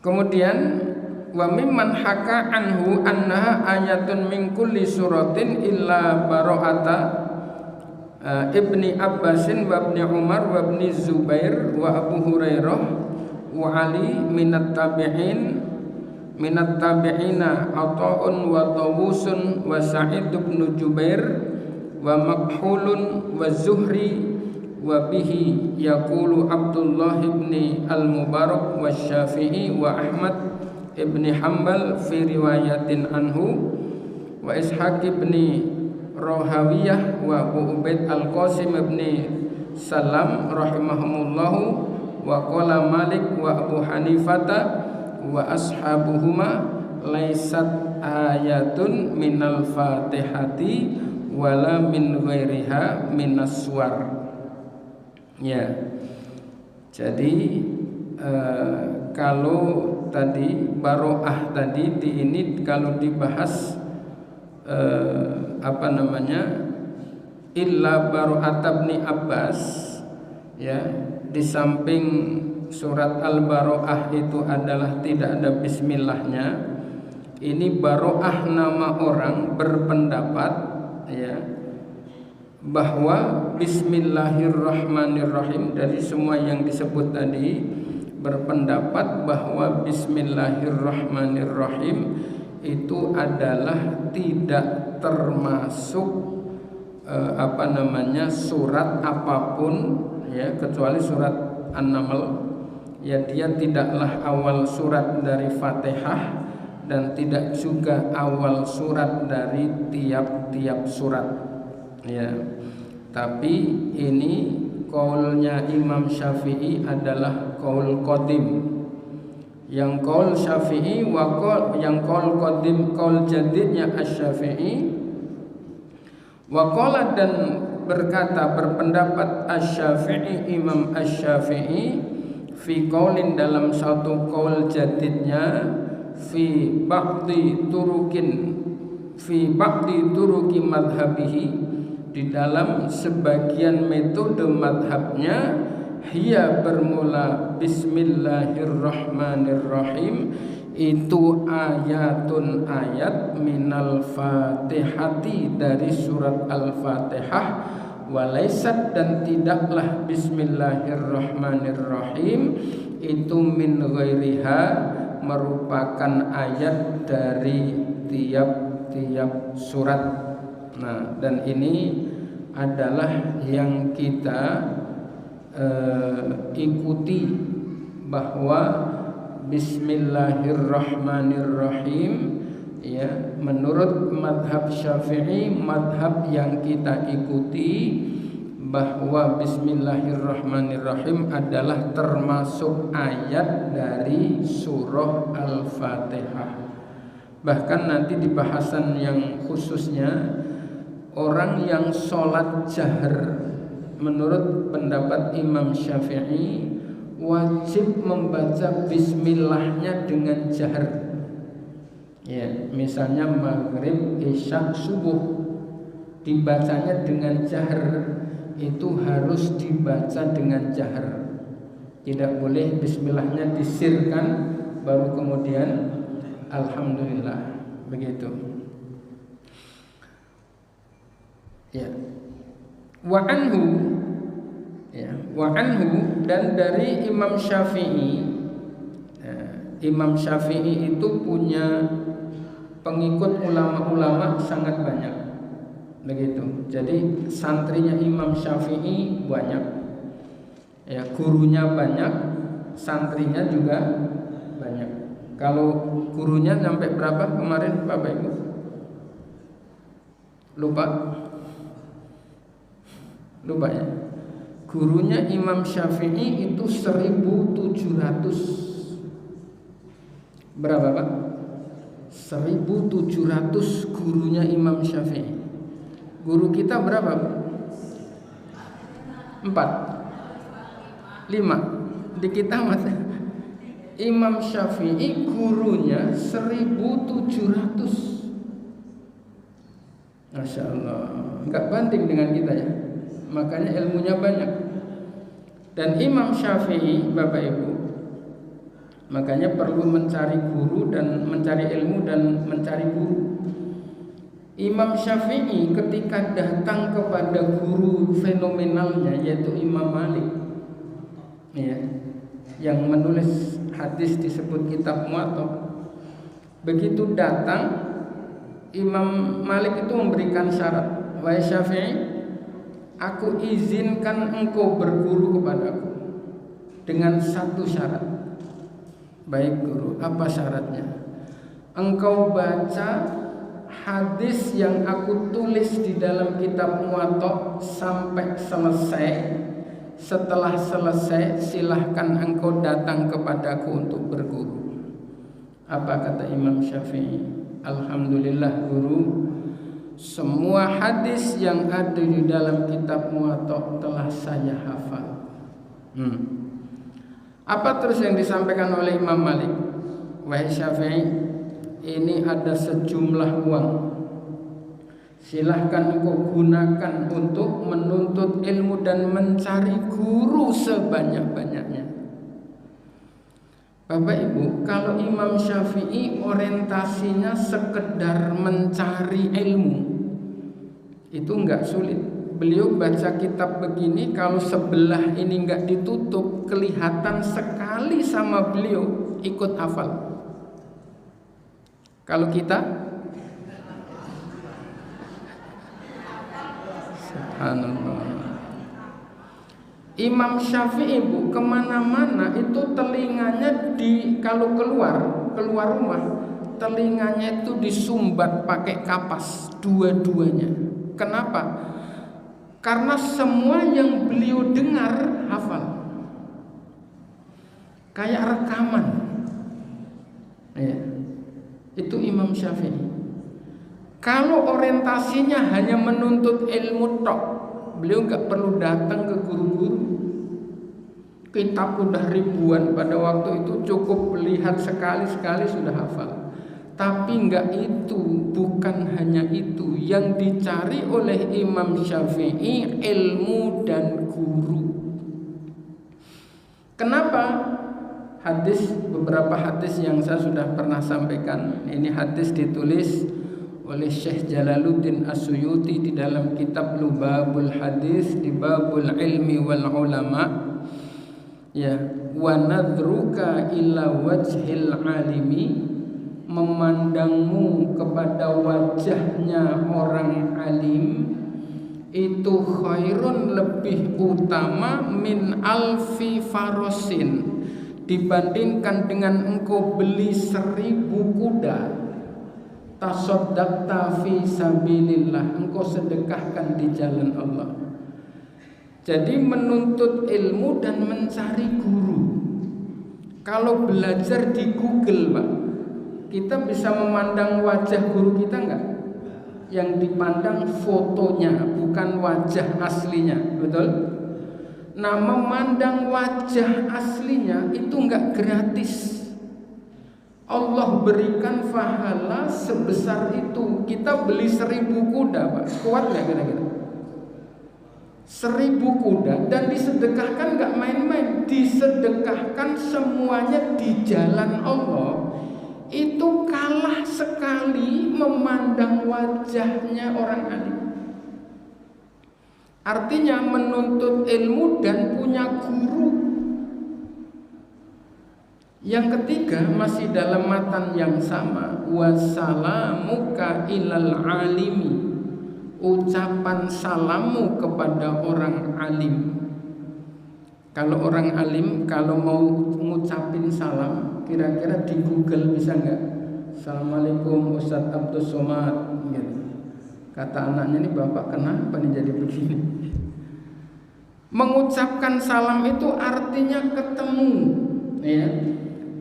Kemudian wa mimman haka anhu annaha ayatun min kulli suratin illa baro'ata Ibni Abbasin wa Ibni Umar wa Ibni Zubair wa Abu Hurairah wa Ali minat tabi'ina Ata'un wa Tawusun wa Sa'id ibn Jubair wa Makhulun wa Zuhri wa bihi yaqulu Abdullah ibn al-Mubarak wa Syafi'i wa Ahmad ibn Hanbal fi riwayatin anhu wa Ishaq ibn Rohawiyah wa Abu Ubaid al-Qasim ibn Salam rahimahumullahu wa qala Malik wa Abu Hanifata wa ashabuhuma laisat ayatun minal fatihati wala min ghairiha minas suwar. Ya, jadi kalau tadi Baro'ah tadi ini kalau dibahas illa Baro'at Ibni Abbas ya, di samping surat Al-Baro'ah itu adalah tidak ada bismillahnya. Ini Baro'ah nama orang berpendapat ya bahwa bismillahirrahmanirrahim, dari semua yang disebut tadi berpendapat bahwa bismillahirrahmanirrahim itu adalah tidak termasuk surat apapun ya kecuali surat An-Naml ya dia tidaklah awal surat dari Fatihah dan tidak juga awal surat dari tiap-tiap surat, ya. Tapi ini qaulnya Imam Syafi'i adalah qaul qadim. Yang qaul Syafi'i yang qaul qadim, qaul jadidnya Asy-Syafi'i. Wa qala, dan berpendapat Asy-Syafi'i, Imam Asy-Syafi'i, fi qaulin, dalam satu qaul jadidnya, fi ba'di turuki madhabihi, di dalam sebagian metode madhabnya, hiya bermula bismillahirrahmanirrahim, itu ayatun ayat minal fatihati, dari surat al-fatihah, walaisat, dan tidaklah bismillahirrahmanirrahim itu min ghairiha, merupakan ayat dari tiap-tiap surat. Nah, dan ini adalah yang kita ikuti, bahwa bismillahirrahmanirrahim, ya, menurut madhab Syafi'i, madhab yang kita ikuti, bahwa bismillahirrahmanirrahim adalah termasuk ayat dari surah Al-Fatihah. Bahkan nanti di bahasan yang khususnya, orang yang sholat jahar, menurut pendapat Imam Syafi'i, wajib membaca bismillahnya dengan jahar. Ya, misalnya maghrib, isya, subuh, dibacanya dengan jahar, itu harus dibaca dengan jahar. Tidak boleh bismillahnya disirkan baru kemudian alhamdulillah, begitu. Ya. Wa anhu, ya, wa anhu, dan dari Imam Syafi'i, ya, Imam Syafi'i itu punya pengikut ulama-ulama sangat banyak, begitu. Jadi santrinya Imam Syafi'i banyak, ya, gurunya banyak, santrinya juga banyak. Kalau gurunya sampai berapa kemarin Bapak Ibu? Lupa ya. Gurunya Imam Syafi'i itu 1700. Berapa Pak? 1700 gurunya Imam Syafi'i. Guru kita berapa? 4, 5. Di kita masih Imam Syafi'i gurunya 1700. Masya Allah, nggak banding dengan kita ya. Makanya ilmunya banyak. Dan Imam Syafi'i, Bapak Ibu, makanya perlu mencari guru dan mencari ilmu dan mencari guru. Imam Syafi'i ketika datang kepada guru fenomenalnya, yaitu Imam Malik, ya, yang menulis hadis disebut kitab Muwatta, begitu datang, Imam Malik itu memberikan syarat, wahai Syafi'i, aku izinkan engkau berguru kepadaku dengan satu syarat. Baik guru, apa syaratnya? Engkau baca hadis yang aku tulis di dalam kitab Muwatta sampai selesai. Setelah selesai, silahkan engkau datang kepadaku untuk berguru. Apa kata Imam Syafi'i? Alhamdulillah guru, semua hadis yang ada di dalam kitab Muwatta telah saya hafal. Apa terus yang disampaikan oleh Imam Malik? Wahai Syafi'i, ini ada sejumlah uang, silahkan engkau gunakan untuk menuntut ilmu dan mencari guru sebanyak-banyaknya. Bapak Ibu, kalau Imam Syafi'i orientasinya sekedar mencari ilmu, itu enggak sulit. Beliau baca kitab begini, kalau sebelah ini enggak ditutup, kelihatan sekali sama beliau, ikut hafal. Kalau kita, subhanallah. Imam Syafi'i Bu kemana-mana itu telinganya kalau keluar rumah, telinganya itu disumbat pakai kapas dua-duanya. Kenapa? Karena semua yang beliau dengar hafal, kayak rekaman. Ya, itu Imam Syafi'i. Kalau orientasinya hanya menuntut ilmu tok, beliau nggak perlu datang ke guru-guru. Kitab udah ribuan pada waktu itu, cukup lihat sekali-sekali sudah hafal. Tapi enggak itu, bukan hanya itu. Yang dicari oleh Imam Syafi'i ilmu dan guru. Kenapa? Beberapa hadis yang saya sudah pernah sampaikan. Ini hadis ditulis oleh Syekh Jalaluddin As-Suyuti di dalam kitab Lubabul Hadis di Babul Ilmi wal Ulama. Ya, wa nadruka ila wajhil alimi, memandangmu kepada wajahnya orang alim itu khairun, lebih utama, min alfi farosin, dibandingkan dengan engkau beli 1000 kuda. Tasaddaqta fi sabilillah, engkau sedekahkan di jalan Allah. Jadi menuntut ilmu dan mencari guru. Kalau belajar di Google Pak, kita bisa memandang wajah guru kita enggak? Yang dipandang fotonya, bukan wajah aslinya, betul? Nah, memandang wajah aslinya itu enggak gratis. Allah berikan pahala sebesar itu. Kita beli 1000 kuda Pak, kuat enggak kira-kira? 1000 kuda, dan disedekahkan enggak main-main, disedekahkan semuanya di jalan Allah. Itu kalah sekali memandang wajahnya orang alim. Artinya menuntut ilmu dan punya guru. Yang ketiga masih dalam matan yang sama, wassalamuka ilal alimi, ucapan salamu kepada orang alim. Kalau orang alim kalau mau ngucapin salam, kira-kira di Google bisa nggak? Assalamualaikum Ustadz Abdul Somad gitu. Kata anaknya, nih bapak kenapa nih jadi begini? Mengucapkan salam itu artinya ketemu, ya.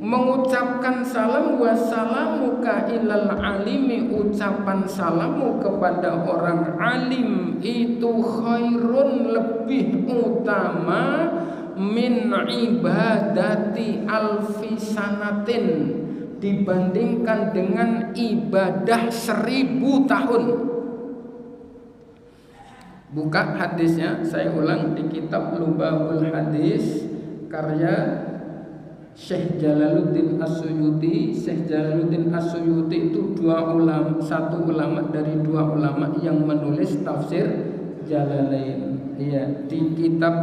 Mengucapkan salam, wassalamuka ilal alimi, ucapan salamu kepada orang alim itu khairun, lebih utama, min ibadati alfi sanatin, dibandingkan dengan ibadah 1000 tahun. Buka hadisnya, saya ulang, di kitab Lubabul Hadis karya Syekh Jalaluddin As-Suyuti. Syekh Jalaluddin As-Suyuti itu satu ulama dari 2 ulama yang menulis tafsir Jalalain. Iya, di kitab,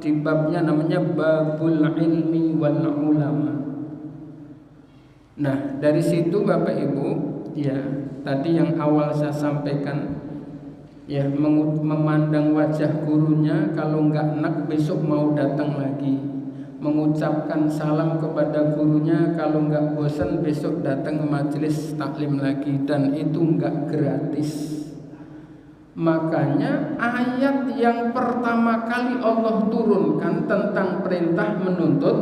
di babnya namanya Babul Ilmi wal Ulama. Nah, dari situ Bapak Ibu, ya, tadi yang awal saya sampaikan, ya, memandang wajah gurunya, kalau enggak enak besok mau datang lagi. Mengucapkan salam kepada gurunya, kalau enggak bosan besok datang ke majelis taklim lagi, dan itu enggak gratis. Makanya ayat yang pertama kali Allah turunkan tentang perintah menuntut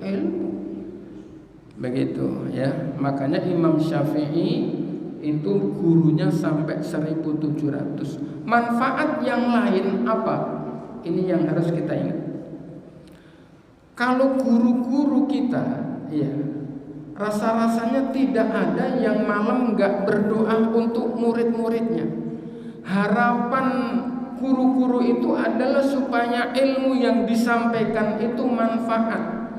ilmu. Begitu ya. Makanya Imam Syafi'i itu gurunya sampai 1700. Manfaat yang lain apa? Ini yang harus kita ingat. Kalau guru-guru kita, ya, rasa-rasanya tidak ada yang malam nggak berdoa untuk murid-muridnya. Harapan guru-guru itu adalah supaya ilmu yang disampaikan itu manfaat.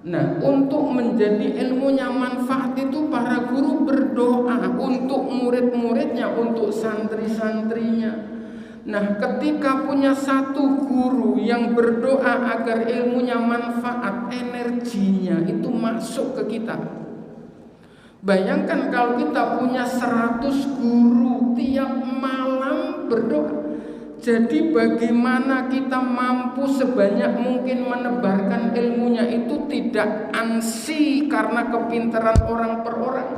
Nah, untuk menjadi ilmunya manfaat itu para guru berdoa untuk murid-muridnya, untuk santri-santrinya. Nah, ketika punya satu guru yang berdoa agar ilmunya manfaat, energinya itu masuk ke kita. Bayangkan kalau kita punya 100 guru tiap malam berdoa. Jadi bagaimana kita mampu sebanyak mungkin menebarkan ilmunya itu tidak ansi karena kepintaran orang per orang,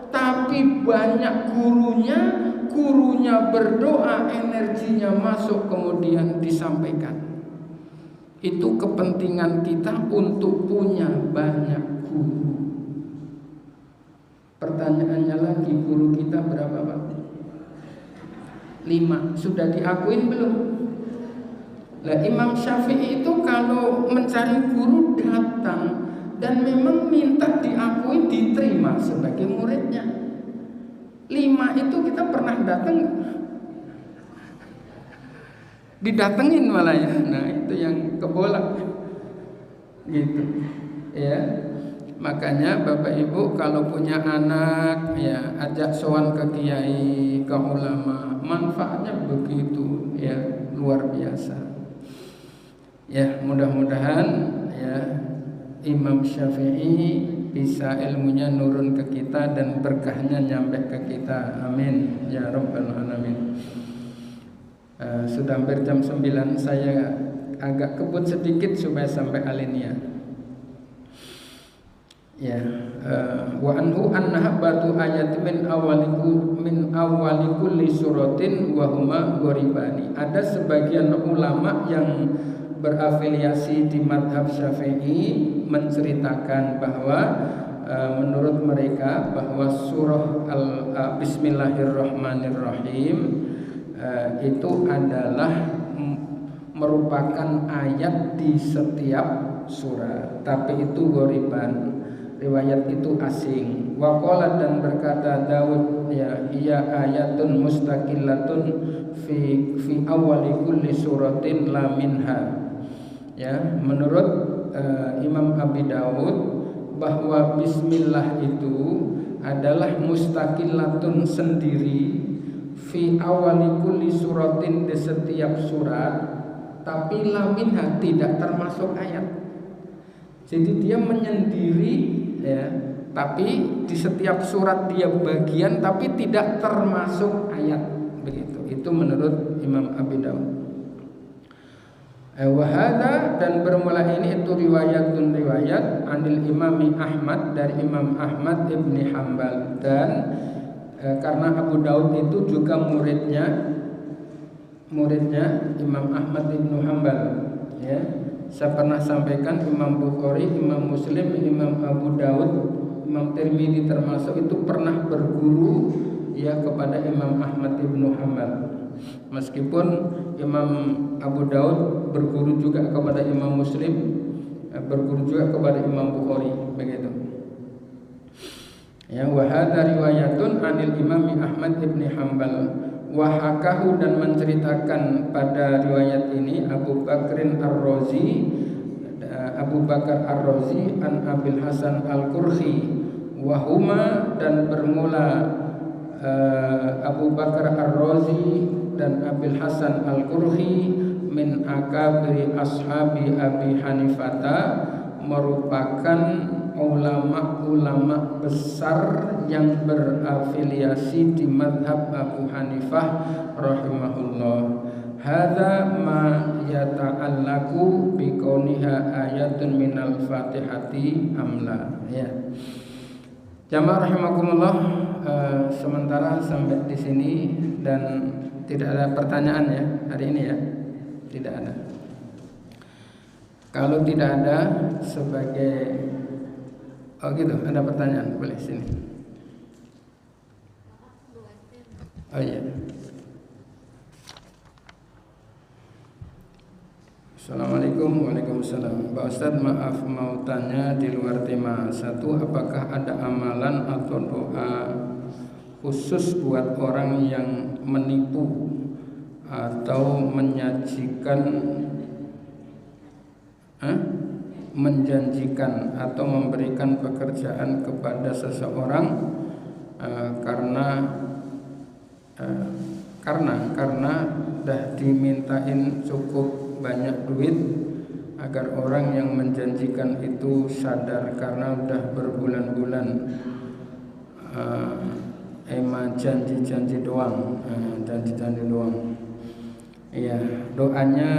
tapi banyak gurunya berdoa, energinya masuk kemudian disampaikan. Itu kepentingan kita untuk punya banyak guru. Pertanyaannya lagi, guru kita berapa Pak? 5. Sudah diakuin belum? Lah Imam Syafi'i itu kalau mencari guru datang dan memang minta diakui, diterima sebagai muridnya. 5 itu kita pernah datang, didatengin malah ya. Nah itu yang kebolak gitu ya. Makanya Bapak Ibu kalau punya anak ya ajak sowan ke kiai, ke ulama, manfaatnya begitu ya luar biasa. Ya mudah-mudahan ya Imam Syafi'i bisa ilmunya nurun ke kita dan berkahnya nyampe ke kita. Amin ya rabbal alamin. Sudah hampir jam 9, saya agak kebut sedikit supaya sampai alinea. Ya, wa anhu annaha batu ayat min awali kulli suratin wa huma gharibani. Ada sebagian ulama yang berafiliasi di madhab Syafi'i menceritakan bahwa menurut mereka bahwa surah Bismillahirrahmanirrahim itu adalah merupakan ayat di setiap surat, tapi itu ghoriban. Riwayat itu asing. Waqala dan berkata Daud ya ia ayatun mustaqillatun fi awali kulli suratin la minha. Ya, menurut Imam Abi Daud bahwa bismillah itu adalah mustaqillatun sendiri fi awali kulli suratin di setiap surat, tapi la minha tidak termasuk ayat. Jadi dia menyendiri ya, tapi di setiap surat dia bagian tapi tidak termasuk ayat begitu. Itu menurut Imam Abi Daud. Wahada dan bermula ini itu riwayat anil Imami Ahmad dari Imam Ahmad ibni Hambal, dan karena Abu Daud itu juga muridnya Imam Ahmad ibnu Hambal ya. Saya pernah sampaikan Imam Bukhari, Imam Muslim, Imam Abu Daud, Imam Tirmidzi termasuk itu pernah berguru ya kepada Imam Ahmad ibnu Hambal. Meskipun Imam Abu Daud berguru juga kepada Imam Muslim, berguru juga kepada Imam Bukhari begitu. Ya, wa hadza riwayatun anil Imam Ahmad ibni Hambal. Wahakahu dan menceritakan pada riwayat ini Abu Bakrin Ar-Razi, Abu Bakar Ar-Razi an Abil Hasan Al-Qurhi, wahuma dan bermula Abu Bakar Ar-Razi dan Abil Hasan Al-Qurhi min akabiri ashabi Abi Hanifata, merupakan ulama-ulama besar yang berafiliasi di madhab Abu Hanifah rahimahullah. Hadza ma yata'allaqu bi kauniha ayatun minal Fatihati amla ya. Jamaah rahimakumullah, sementara sampai di sini dan tidak ada pertanyaan ya hari ini ya. Tidak ada. Kalau tidak ada sebagai gitu, ada pertanyaan boleh sini. Oh iya. Assalamualaikum. Waalaikumsalam. Pak Ustadz, maaf mau tanya di luar tema. 1, apakah ada amalan atau doa khusus buat orang yang menipu atau menjanjikan atau memberikan pekerjaan kepada seseorang karena dah dimintain cukup banyak duit, agar orang yang menjanjikan itu sadar karena udah berbulan-bulan janji-janji doang, janji-janji doang. Ya, doanya